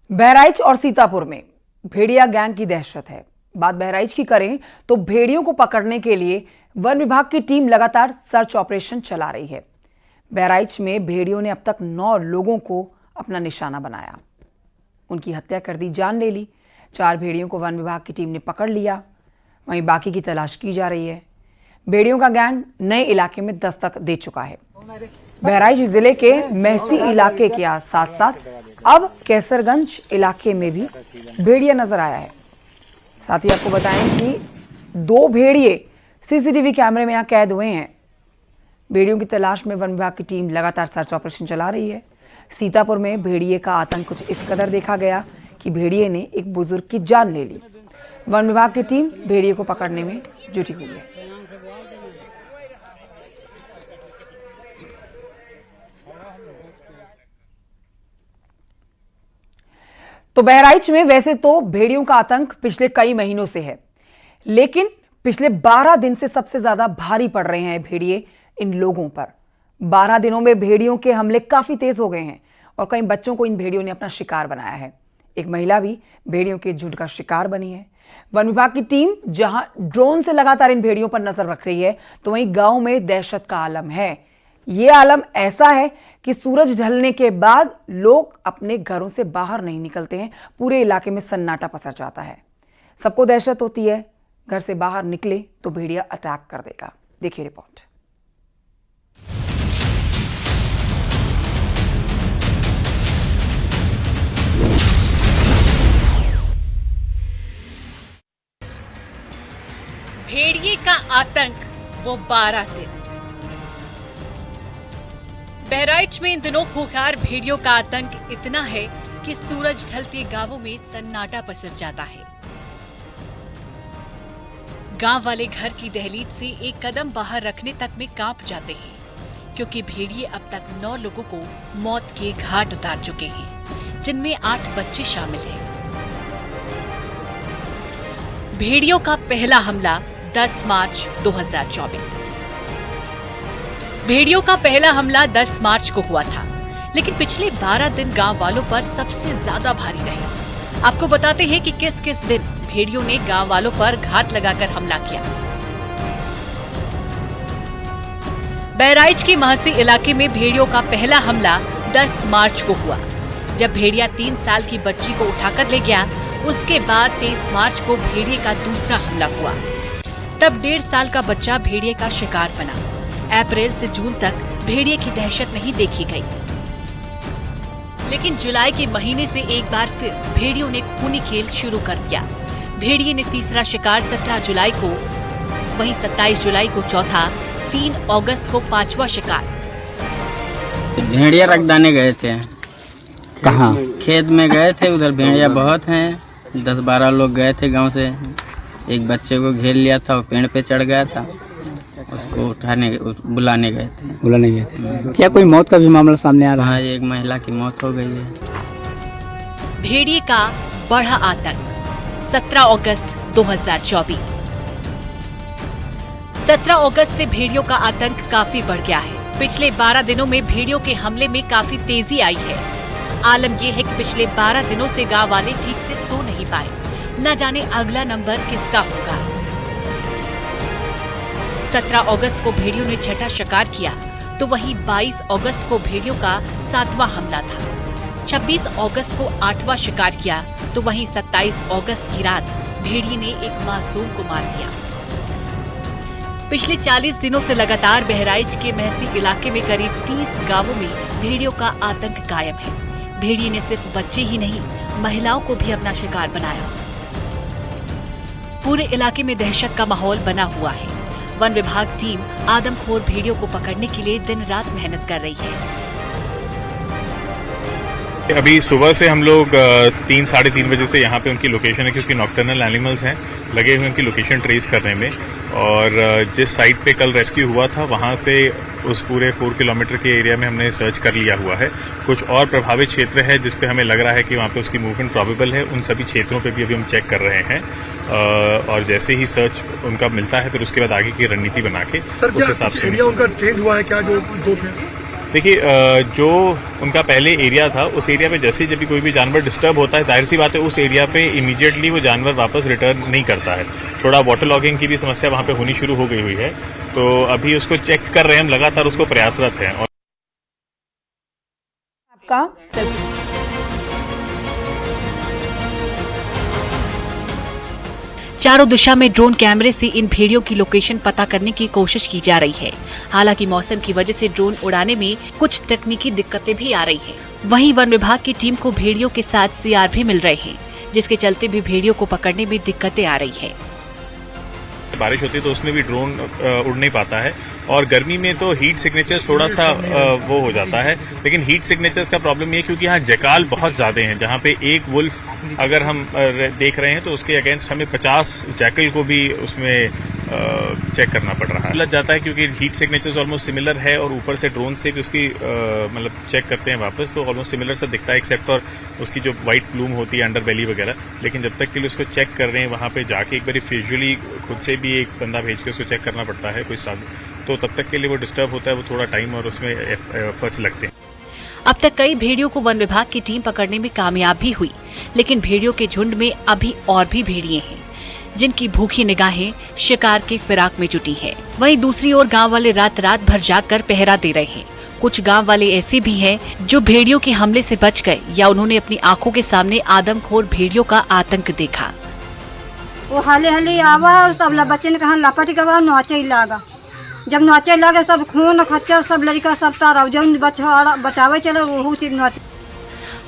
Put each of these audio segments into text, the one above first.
बहराइच और सीतापुर में भेड़िया गैंग की दहशत है। बात बहराइच की करें तो भेड़ियों को पकड़ने के लिए वन विभाग की टीम लगातार सर्च ऑपरेशन चला रही है। बहराइच में भेड़ियों ने अब तक 9 लोगों को अपना निशाना बनाया, उनकी हत्या कर दी, जान ले ली। 4 भेड़ियों को वन विभाग की टीम ने पकड़ लिया, वहीं बाकी की तलाश की जा रही है। भेड़ियों का गैंग नए इलाके में दस्तक दे चुका है। बहराइच जिले के महसी इलाके के साथ साथ अब कैसरगंज इलाके में भी भेड़िया नजर आया है। साथ ही आपको बताएं कि 2 भेड़िए सीसीटीवी कैमरे में यहां कैद हुए हैं। भेड़ियों की तलाश में वन विभाग की टीम लगातार सर्च ऑपरेशन चला रही है। सीतापुर में भेड़िए का आतंक कुछ इस कदर देखा गया कि भेड़िए ने एक बुजुर्ग की जान ले ली। वन विभाग की टीम भेड़िए को पकड़ने में जुटी हुई है। तो बहराइच में वैसे तो भेड़ियों का आतंक पिछले कई महीनों से है, लेकिन पिछले 12 दिन से सबसे ज्यादा भारी पड़ रहे हैं भेड़िए इन लोगों पर। 12 दिनों में भेड़ियों के हमले काफी तेज हो गए हैं और कई बच्चों को इन भेड़ियों ने अपना शिकार बनाया है। एक महिला भी भेड़ियों के झुंड का शिकार बनी है। वन विभाग की टीम जहां ड्रोन से लगातार इन भेड़ियों पर नजर रख रही है, तो वहीं गांव में दहशत का आलम है। ये आलम ऐसा है कि सूरज ढलने के बाद लोग अपने घरों से बाहर नहीं निकलते हैं। पूरे इलाके में सन्नाटा पसर जाता है। सबको दहशत होती है, घर से बाहर निकले तो भेड़िया अटैक कर देगा। देखिए रिपोर्ट। भेड़िए का आतंक वो 12 दिन। बहराइच में इन दिनों खूंखार भेड़ियों का आतंक इतना है कि सूरज ढलते गांवों में सन्नाटा पसर जाता है। गांव वाले घर की दहलीज से एक कदम बाहर रखने तक में कांप जाते हैं, क्योंकि भेड़िए अब तक 9 लोगों को मौत के घाट उतार चुके हैं, जिनमें 8 बच्चे शामिल हैं। भेड़ियों का पहला हमला 10 मार्च 2024। भेड़ियों का पहला हमला 10 मार्च को हुआ था, लेकिन पिछले 12 दिन गांव वालों पर सबसे ज्यादा भारी रहे। आपको बताते हैं कि किस किस दिन भेड़ियों ने गांव वालों पर घात लगाकर हमला किया। बहराइच के महसी इलाके में भेड़ियों का पहला हमला 10 मार्च को हुआ, जब भेड़िया 3 साल की बच्ची को उठाकर ले गया। उसके बाद 23 मार्च को भेड़िए का दूसरा हमला हुआ। तब 1.5 साल का बच्चा भेड़िए का शिकार बना। अप्रैल से जून तक भेड़िए की दहशत नहीं देखी गई, लेकिन जुलाई के महीने से एक बार फिर भेड़ियों ने खूनी खेल शुरू कर दिया। भेड़िए ने तीसरा शिकार 17 जुलाई को, वहीं 27 जुलाई को चौथा, 3 अगस्त को 5वां शिकार। भेड़िया रखदाने गए थे। कहाँ? खेत में गए थे, उधर भेड़िया बहुत हैं। 10-12 लोग गए थे गांव से। एक बच्चे को घेर लिया था, वो पेड़ पे चढ़ गया था, उसको बुलाने गए थे। क्या कोई मौत का भी मामला सामने आ रहा है? हाँ, एक महिला की मौत हो गई है। भेड़िए का बढ़ा आतंक 17 अगस्त 2024। 17 अगस्त से भेड़ियों का आतंक काफी बढ़ गया है। पिछले 12 दिनों में भेड़ियों के हमले में काफी तेजी आई है। आलम यह है कि पिछले 12 दिनों से गांव वाले ठीक से सो नहीं पाए, न जाने अगला नंबर किसका होगा। 17 अगस्त को भेड़ियों ने छठा शिकार किया, तो वहीं 22 अगस्त को भेड़ियों का 7वां हमला था। 26 अगस्त को 8वां शिकार किया, तो वहीं 27 अगस्त की रात भेड़िए ने एक मासूम को मार दिया। पिछले 40 दिनों से लगातार बहराइच के महसी इलाके में करीब 30 गांवों में भेड़ियों का आतंक कायम है। भेड़िए ने सिर्फ बच्चे ही नहीं, महिलाओं को भी अपना शिकार बनाया। पूरे इलाके में दहशत का माहौल बना हुआ है। वन विभाग टीम आदमखोर भेड़ियों को पकड़ने के लिए दिन रात मेहनत कर रही है। अभी सुबह से हम लोग 3-3:30 बजे से यहाँ पे उनकी लोकेशन है, क्योंकि नॉक्टर्नल एनिमल्स हैं, लगे हुए उनकी लोकेशन ट्रेस करने में। और जिस साइट पे कल रेस्क्यू हुआ था, वहाँ से उस पूरे 4 किलोमीटर के एरिया में हमने सर्च कर लिया हुआ है। कुछ और प्रभावित क्षेत्र है जिस पे हमें लग रहा है कि वहाँ पे उसकी मूवमेंट प्रोबेबल है। उन सभी क्षेत्रों पे भी अभी हम चेक कर रहे हैं, और जैसे ही सर्च उनका मिलता है, फिर उसके बाद आगे की रणनीति बना के उस हिसाब से। उनका चेंज हुआ है क्या, जो 2 थे? देखिए जो उनका पहले एरिया था उस एरिया पे जैसे जब भी कोई भी जानवर डिस्टर्ब होता है, जाहिर सी बात है उस एरिया पे इमीडिएटली वो जानवर वापस रिटर्न नहीं करता है। थोड़ा वाटर लॉगिंग की भी समस्या वहाँ पे होनी शुरू हो गई हुई है, तो अभी उसको चेक कर रहे हैं हम, लगातार उसको प्रयासरत हैं। और आपका सेल्फी चारों दिशा में ड्रोन कैमरे से इन भेड़ियों की लोकेशन पता करने की कोशिश की जा रही है। हालांकि मौसम की वजह से ड्रोन उड़ाने में कुछ तकनीकी दिक्कतें भी आ रही हैं। वहीं वन विभाग की टीम को भेड़ियों के साथ सीआर भी मिल रहे हैं, जिसके चलते भी भेड़ियों को पकड़ने में दिक्कतें आ रही है। बारिश होती है तो उसमें भी ड्रोन उड़ नहीं पाता है, और गर्मी में तो हीट सिग्नेचर्स थोड़ा सा वो हो जाता है। लेकिन हीट सिग्नेचर्स का प्रॉब्लम ये है क्योंकि यहाँ जकाल बहुत ज्यादा हैं। जहाँ पे एक वुल्फ अगर हम देख रहे हैं तो उसके अगेंस्ट हमें 50 जैकल को भी उसमें चेक करना पड़ रहा है। लग जाता है क्योंकि हीट सिग्नेचर्स ऑलमोस्ट सिमिलर है, और ऊपर से ड्रोन से उसकी मतलब चेक करते हैं वापस तो ऑलमोस्ट सिमिलर सा दिखता है, एक्सेप्ट फॉर उसकी जो व्हाइट प्लूम होती है अंडर बेली वगैरह। लेकिन जब तक के लिए उसको चेक कर रहे हैं वहाँ पे जाके एक बार विजुअली खुद से भी एक बंदा भेज के उसको चेक करना पड़ता है कोई स्टाफ, तो तब तक के लिए वो डिस्टर्ब होता है, वो थोड़ा टाइम और उसमें एफर्ट्स लगते हैं। अब तक कई भेड़ियों को वन विभाग की टीम पकड़ने में कामयाब भी हुई, लेकिन भेड़ियों के झुंड में अभी और भी भेड़िए हैं जिनकी भूखी निगाहें शिकार के फिराक में जुटी है। वहीं दूसरी ओर गांव वाले रात रात भर जागकर पहरा दे रहे हैं। कुछ गांव वाले ऐसे भी हैं जो भेड़ियों के हमले से बच गए या उन्होंने अपनी आंखों के सामने आदमखोर भेड़ियों का आतंक देखा। वो हाले हाले आवा सब बच्चे ने कहा लापटी का नौचे लागा, जब नौचे लगे सब खून खच्चर सब लड़का सब तारा जब बचावे चले वो नौचे।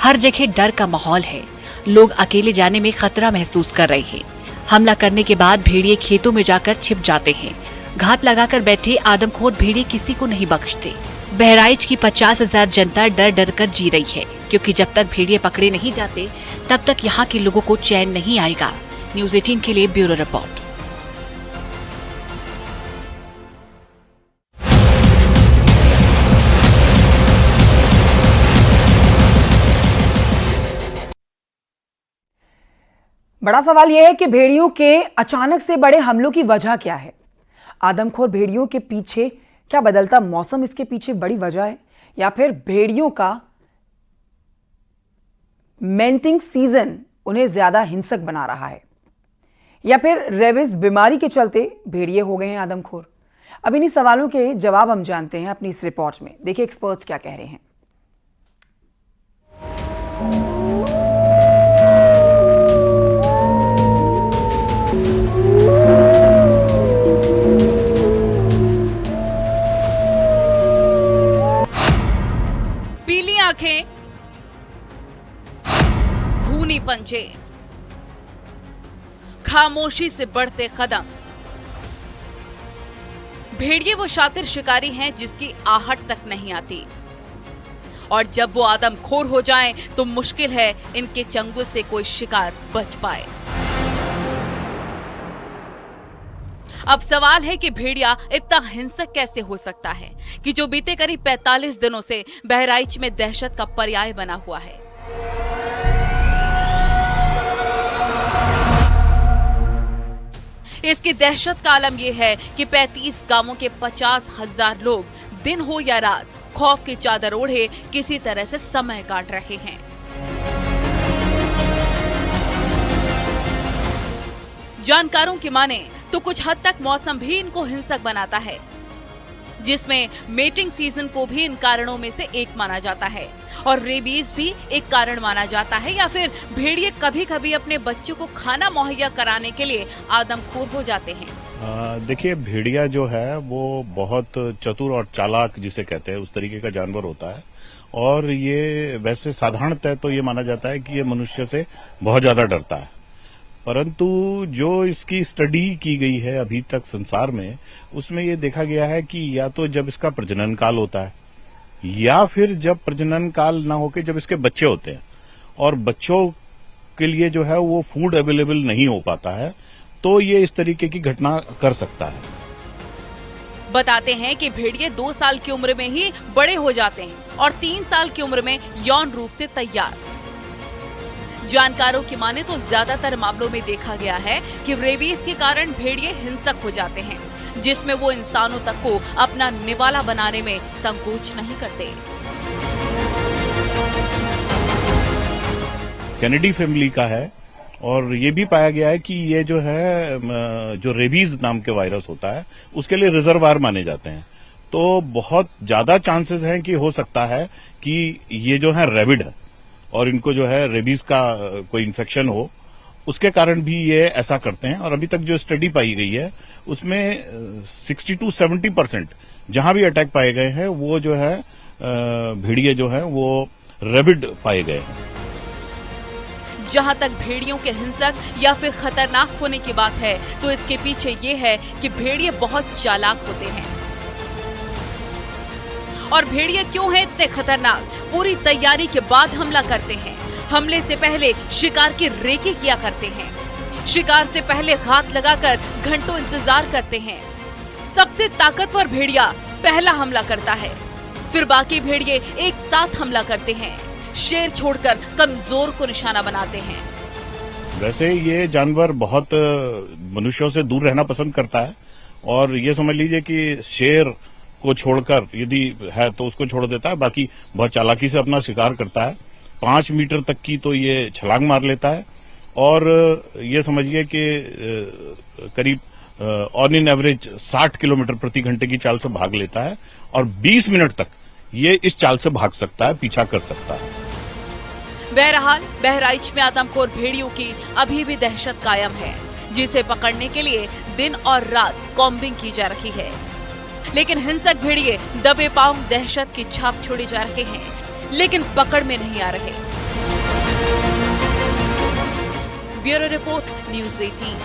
हर जगह डर का माहौल है, लोग अकेले जाने में खतरा महसूस कर रहे हैं। हमला करने के बाद भेड़िए खेतों में जाकर छिप जाते हैं। घात लगाकर बैठे आदमखोर भेड़िए किसी को नहीं बख्शते। बहराइच की 50,000 जनता डर डर कर जी रही है, क्योंकि जब तक भेड़िए पकड़े नहीं जाते तब तक यहाँ के लोगों को चैन नहीं आएगा। न्यूज़ 18 के लिए ब्यूरो रिपोर्ट। बड़ा सवाल यह है कि भेड़ियों के अचानक से बड़े हमलों की वजह क्या है? आदमखोर भेड़ियों के पीछे क्या बदलता मौसम इसके पीछे बड़ी वजह है, या फिर भेड़ियों का मेंटिंग सीजन उन्हें ज्यादा हिंसक बना रहा है, या फिर रेबीज बीमारी के चलते भेड़िए हो गए हैं आदमखोर? अब इन्हीं सवालों के जवाब हम जानते हैं अपनी इस रिपोर्ट में। देखिए एक्सपर्ट्स क्या कह रहे हैं। पीली आंखें, खूनी पंजे, खामोशी से बढ़ते कदम। भेड़िए वो शातिर शिकारी हैं जिसकी आहट तक नहीं आती, और जब वो आदमखोर हो जाएं तो मुश्किल है इनके चंगुल से कोई शिकार बच पाए। अब सवाल है कि भेड़िया इतना हिंसक कैसे हो सकता है कि जो बीते करीब 45 दिनों से बहराइच में दहशत का पर्याय बना हुआ है। इसकी दहशत का आलम यह है कि 35 गांवों के 50,000 लोग दिन हो या रात खौफ की चादर ओढ़े किसी तरह से समय काट रहे हैं। जानकारों की माने तो कुछ हद तक मौसम भी इनको हिंसक बनाता है, जिसमें मेटिंग सीजन को भी इन कारणों में से एक माना जाता है, और रेबीज भी एक कारण माना जाता है, या फिर भेड़िए कभी कभी अपने बच्चों को खाना मुहैया कराने के लिए आदमखोर हो जाते हैं। देखिए, भेड़िया जो है वो बहुत चतुर और चालाक जिसे कहते हैं उस तरीके का जानवर होता है, और ये वैसे साधारणतः तो ये माना जाता है कि ये मनुष्य से बहुत ज्यादा डरता है। परंतु जो इसकी स्टडी की गई है अभी तक संसार में, उसमें ये देखा गया है कि या तो जब इसका प्रजनन काल होता है, या फिर जब प्रजनन काल ना होके जब इसके बच्चे होते हैं और बच्चों के लिए जो है वो फूड अवेलेबल नहीं हो पाता है, तो ये इस तरीके की घटना कर सकता है। बताते हैं कि भेड़िए 2 साल की उम्र में ही बड़े हो जाते हैं और 3 साल की उम्र में यौन रूप से तैयार। जानकारों की माने तो ज्यादातर मामलों में देखा गया है कि रेबीज के कारण भेड़िए हिंसक हो जाते हैं, जिसमें वो इंसानों तक को अपना निवाला बनाने में संकोच नहीं करते। कैनेडी फैमिली का है और ये भी पाया गया है कि ये जो है जो रेबीज नाम के वायरस होता है उसके लिए रिजर्वायर माने जाते हैं। तो बहुत ज्यादा चांसेस हैं कि हो सकता है कि ये जो है रेबिड है और इनको जो है रेबीज का कोई इन्फेक्शन हो, उसके कारण भी ये ऐसा करते हैं। और अभी तक जो स्टडी पाई गई है उसमें 60 to 70% जहां भी अटैक पाए गए हैं वो जो है भेड़िए जो है वो रेबिड पाए गए हैं। जहां तक भेड़ियों के हिंसक या फिर खतरनाक होने की बात है तो इसके पीछे ये है कि भेड़िए बहुत चालाक होते हैं। और भेड़िए क्यों हैं इतने खतरनाक? पूरी तैयारी के बाद हमला करते हैं। हमले से पहले शिकार की रेकी किया करते हैं। शिकार से पहले घात लगाकर घंटों इंतजार करते हैं। सबसे ताकतवर भेड़िया पहला हमला करता है, फिर बाकी भेड़िए एक साथ हमला करते हैं। शेर छोड़कर कमजोर को निशाना बनाते हैं। वैसे ये जानवर बहुत मनुष्यों से दूर रहना पसंद करता है और ये समझ लीजिए कि शेर को छोड़कर यदि है तो उसको छोड़ देता है, बाकी बहुत चालाकी से अपना शिकार करता है। 5 मीटर तक की तो ये छलांग मार लेता है और ये समझिए कि करीब ऑन इन एवरेज 60 किलोमीटर प्रति घंटे की चाल से भाग लेता है और 20 मिनट तक ये इस चाल से भाग सकता है, पीछा कर सकता है। बहरहाल बहराइच में आदमखोर भेड़ियों की अभी भी दहशत कायम है, जिसे पकड़ने के लिए दिन और रात कॉम्बिंग की जा रही है। लेकिन हिंसक भेड़िए दबे पांव दहशत की छाप छोड़े जा रहे हैं, लेकिन पकड़ में नहीं आ रहे। Bureau report, news 18।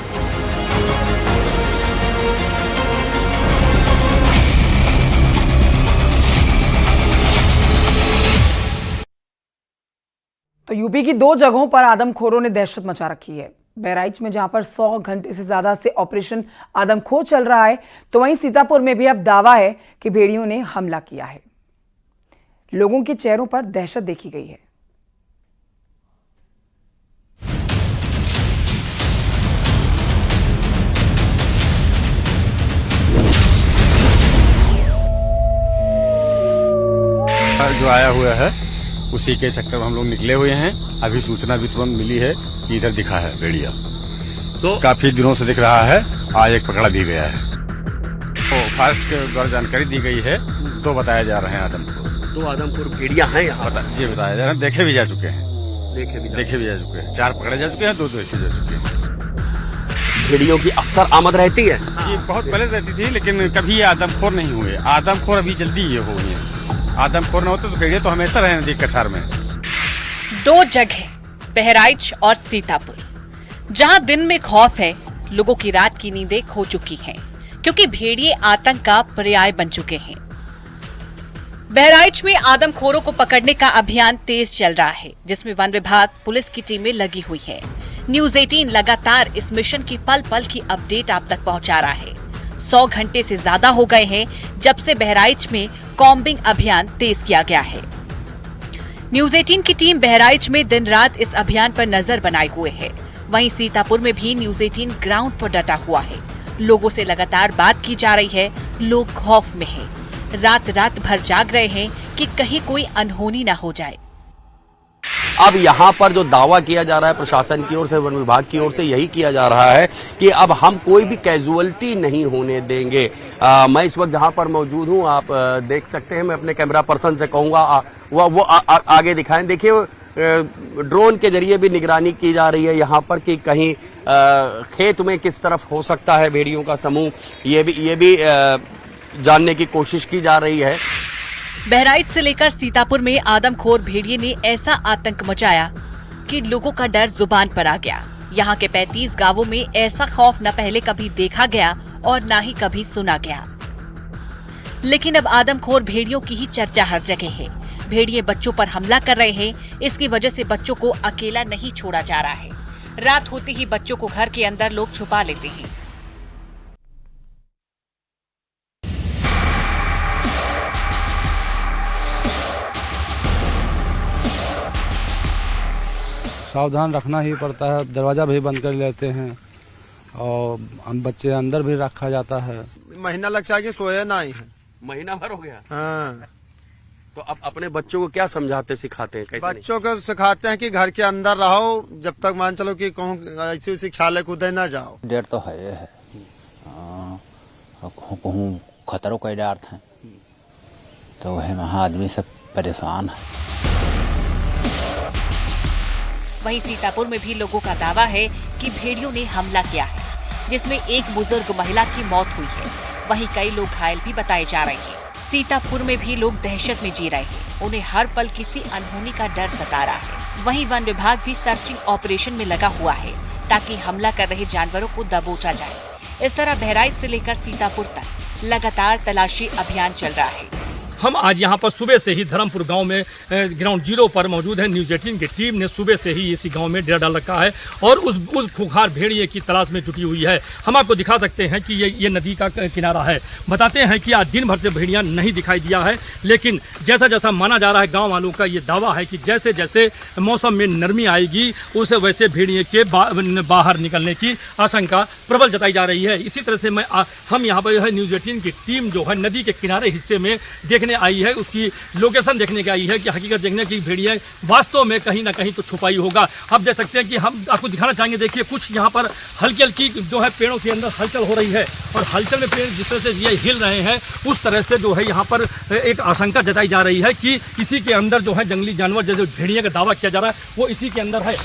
तो यूपी की 2 जगहों पर आदमखोरों ने दहशत मचा रखी है। बहराइच में जहां पर 100 घंटे से ज्यादा से ऑपरेशन आदमखोर चल रहा है, तो वहीं सीतापुर में भी अब दावा है कि भेड़ियों ने हमला किया है। लोगों के चेहरों पर दहशत देखी गई है। जो आया हुआ है उसी के चक्कर में हम लोग निकले हुए हैं। अभी सूचना भी तुरंत मिली है कि इधर दिखा है भेड़िया, तो काफी दिनों से दिख रहा है। आज एक पकड़ा भी गया है। तो फॉरेस्ट के द्वारा जानकारी दी गई है, तो बताया जा रहे हैं आदमपुर। 2 आदमपुर भेड़िया हैं यहाँ? जी बताया जा रहा है। देखे भी जा चुके हैं। देखे भी जा चुके हैं। 4 पकड़े जा चुके हैं, 2 ऐसे जा चुके हैं। भेड़ियों की अक्सर आमद रहती है? ये बहुत पहले रहती थी, लेकिन कभी ये आदमखोर नहीं हुए। आदमखोर अभी जल्दी ये हो गए। आदमखोर न होते तो भेड़िया तो हमेशा रहे नदी कछार में। 2 जगह, बहराइच और सीतापुर, जहां दिन में खौफ है, लोगों की रात की नींदें खो चुकी हैं, क्योंकि भेड़िए आतंक का पर्याय बन चुके हैं। बहराइच में आदमखोरों को पकड़ने का अभियान तेज चल रहा है, जिसमें वन विभाग, पुलिस की टीमें लगी हुई है। न्यूज़ 18 लगातार इस मिशन की पल पल की अपडेट आप तक पहुंचा रहा है। 100 घंटे से ज्यादा हो गए हैं जब से बहराइच में कॉम्बिंग अभियान तेज किया गया है। न्यूज़ 18 की टीम बहराइच में दिन रात इस अभियान पर नजर बनाए हुए है। वहीं सीतापुर में भी न्यूज़ 18 ग्राउंड पर डटा हुआ है। लोगों से लगातार बात की जा रही है। लोग खौफ में हैं, रात भर जाग रहे हैं कि कहीं कोई अनहोनी ना हो जाए। अब यहाँ पर जो दावा किया जा रहा है प्रशासन की ओर से, वन विभाग की ओर से, यही किया जा रहा है कि अब हम कोई भी कैजुअलिटी नहीं होने देंगे। मैं इस वक्त जहाँ पर मौजूद हूँ, आप देख सकते हैं। मैं अपने कैमरा पर्सन से कहूंगा वो आगे दिखाएं। देखिए, ड्रोन के जरिए भी निगरानी की जा रही है यहाँ पर कि कहीं खेत में किस तरफ हो सकता है भेड़ियों का समूह, ये भी जानने की कोशिश की जा रही है। बहराइच से लेकर सीतापुर में आदमखोर भेड़िए ने ऐसा आतंक मचाया कि लोगों का डर जुबान पर आ गया। यहाँ के 35 गांवों में ऐसा खौफ न पहले कभी देखा गया और न ही कभी सुना गया। लेकिन अब आदमखोर भेड़ियों की ही चर्चा हर जगह है। भेड़िए बच्चों पर हमला कर रहे हैं। इसकी वजह से बच्चों को अकेला नहीं छोड़ा जा रहा है। रात होते ही बच्चों को घर के अंदर लोग छुपा लेते हैं। सावधान रखना ही पड़ता है। दरवाजा भी बंद कर लेते हैं और हम बच्चे अंदर भी रखा जाता है। महीना लग जाएगी, सोया ना ही है। महीना भर हो गया। हाँ। तो अब अपने बच्चों को क्या समझाते सिखाते हैं? कैसे बच्चों को सिखाते हैं कि घर के अंदर रहो, जब तक मान चलो कि कहूँ ऐसी वैसी ख्याल कूदे ना जाओ। डर तो है कहूँ खतरों का डर था, तो वह वहाँ आदमी सब परेशान है। वहीं सीतापुर में भी लोगों का दावा है कि भेड़ियों ने हमला किया है, जिसमें एक बुजुर्ग महिला की मौत हुई है। वहीं कई लोग घायल भी बताए जा रहे हैं। सीतापुर में भी लोग दहशत में जी रहे हैं। उन्हें हर पल किसी अनहोनी का डर सता रहा है। वहीं वन विभाग भी सर्चिंग ऑपरेशन में लगा हुआ है, ताकि हमला कर रहे जानवरों को दबोचा जाए। इस तरह बहराइच से लेकर सीतापुर तक लगातार तलाशी अभियान चल रहा है। हम आज यहाँ पर सुबह से ही धर्मपुर गांव में ग्राउंड जीरो पर मौजूद है। न्यूज़ 18 की टीम ने सुबह से ही इसी गांव में डेरा डाल रखा है और उस खूंखार भेड़िए की तलाश में जुटी हुई है। हम आपको दिखा सकते हैं कि ये नदी का किनारा है। बताते हैं कि आज दिन भर से भेड़िया नहीं दिखाई दिया है, लेकिन जैसा जैसा माना जा रहा है, गाँव वालों का ये दावा है कि जैसे जैसे मौसम में नरमी आएगी उसे वैसे भेड़िए के बाहर निकलने की आशंका प्रबल जताई जा रही है। इसी तरह से हम यहाँ पर जो है न्यूज़ 18 की टीम जो है नदी के किनारे हिस्से में देखने आई है, उसकी लोकेशन देखने की आई है कि हकीकत देखने की भेड़िया वास्तव में कहीं ना कहीं तो छुपाई होगा। आप देख सकते हैं कि हम आपको दिखाना चाहेंगे। देखिए, कुछ यहाँ पर हल्की हल्की जो है पेड़ों के अंदर हलचल हो रही है और हलचल में पेड़ जिस तरह से ये हिल रहे हैं, उस तरह से जो है यहाँ पर एक आशंका जताई जा रही है कि इसी के अंदर जो है जंगली जानवर जैसे भेड़िया का दावा किया जा रहा है वो इसी के अंदर है।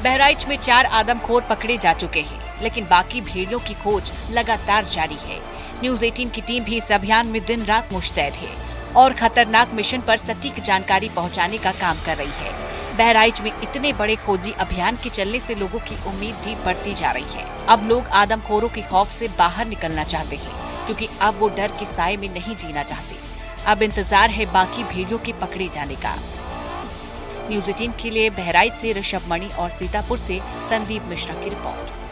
बहराइच में 4 आदमखोर पकड़े जा चुके हैं, लेकिन बाकी भेड़ियों की खोज लगातार जारी है। न्यूज़ 18 की टीम भी इस अभियान में दिन रात मुस्तैद है और खतरनाक मिशन पर सटीक जानकारी पहुंचाने का काम कर रही है। बहराइच में इतने बड़े खोजी अभियान के चलने से लोगों की उम्मीद भी बढ़ती जा रही है। अब लोग आदमखोरों के खौफ से बाहर निकलना चाहते हैं, क्योंकि अब वो डर के साए में नहीं जीना चाहते। अब इंतजार है बाकी भेड़ियों के पकड़े जाने का। न्यूज़ 18 के लिए बहराइच से ऋषभ मणि और सीतापुर से संदीप मिश्रा की रिपोर्ट।